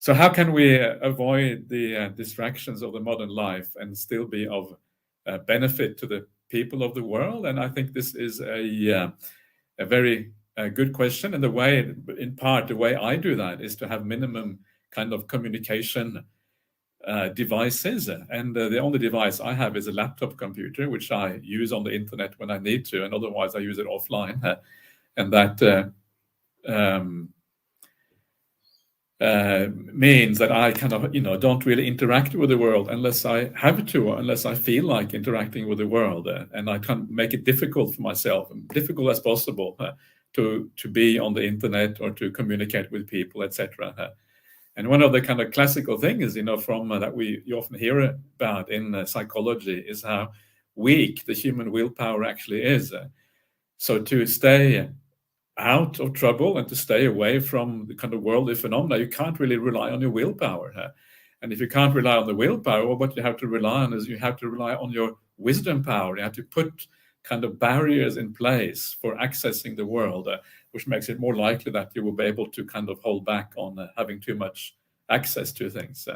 So how can we avoid the distractions of the modern life and still be of benefit to the people of the world? And I think this is a very good question. And the way, in part, the way I do that is to have minimum kind of communication devices. And the only device I have is a laptop computer, which I use on the internet when I need to, and otherwise I use it offline. And that means that I kind of, don't really interact with the world unless I have to, or unless I feel like interacting with the world, and I can make it difficult for myself, difficult as possible, to be on the internet or to communicate with people, etc. And one of the kind of classical things, from that you often hear about in psychology is how weak the human willpower actually is. So to stay out of trouble and to stay away from the kind of worldly phenomena, you can't really rely on your willpower. And if you can't rely on the willpower, well, what you have to rely on is you have to rely on your wisdom power. You have to put kind of barriers in place for accessing the world, which makes it more likely that you will be able to kind of hold back on having too much access to things.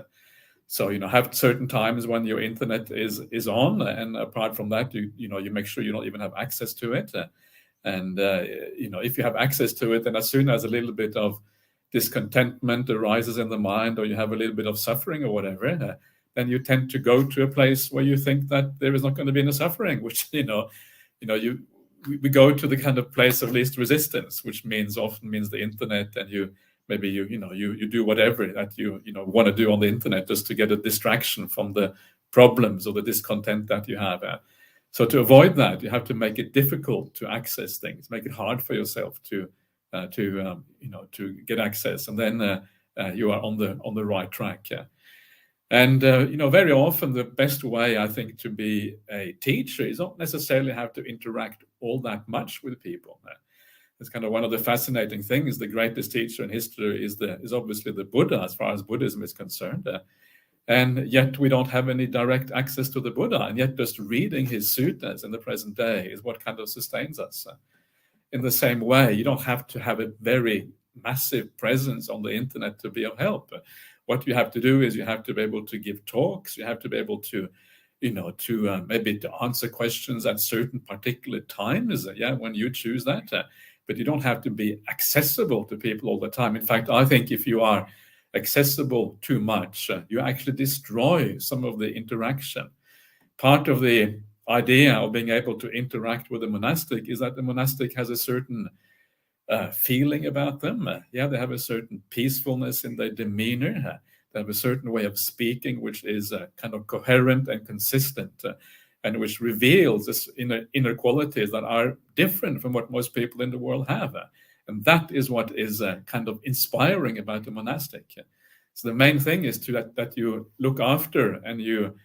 So, have certain times when your internet is on, and apart from that, you make sure you don't even have access to it. And, if you have access to it, then as soon as a little bit of discontentment arises in the mind, or you have a little bit of suffering or whatever, then you tend to go to a place where you think that there is not going to be any suffering, which, we go to the kind of place of least resistance, which often means the internet, and you do whatever that you want to do on the internet just to get a distraction from the problems or the discontent that you have. So to avoid that, you have to make it difficult to access things, make it hard for yourself to get access, and then you are on the right track. And very often the best way, I think, to be a teacher is not necessarily have to interact all that much with people. It's kind of one of the fascinating things. The greatest teacher in history is obviously the Buddha, as far as Buddhism is concerned. And yet we don't have any direct access to the Buddha. And yet just reading his suttas in the present day is what kind of sustains us. In the same way, you don't have to have a very massive presence on the internet to be of help. What you have to do is you have to be able to give talks. You have to be able to, maybe to answer questions at certain particular times, when you choose that. But you don't have to be accessible to people all the time. In fact, I think if you are accessible too much, you actually destroy some of the interaction. Part of the idea of being able to interact with a monastic is that the monastic has a certain feeling about them. They have a certain peacefulness in their demeanor. They have a certain way of speaking which is kind of coherent and consistent, and which reveals this inner qualities that are different from what most people in the world have. And that is what is kind of inspiring about the monastic. So the main thing is that you look after and you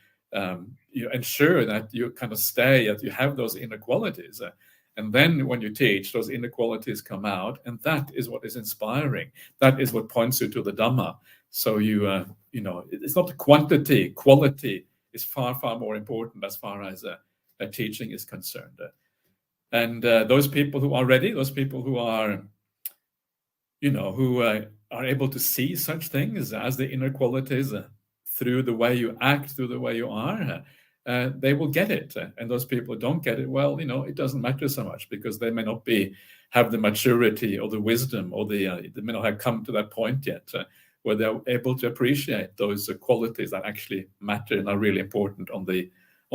ensure that you kind of that you have those inner qualities. And then when you teach, those inner qualities come out, and that is what is inspiring. That is what points you to the Dhamma. So it's not the quantity. Quality is far, far more important as far as a teaching is concerned. And those people who are ready, those people who are, who are able to see such things as the inner qualities through the way you act, through the way you are, they will get it. And those people who don't get it, well, it doesn't matter so much, because they may not have the maturity or the wisdom, or they may not have come to that point yet where they're able to appreciate those qualities that actually matter and are really important on the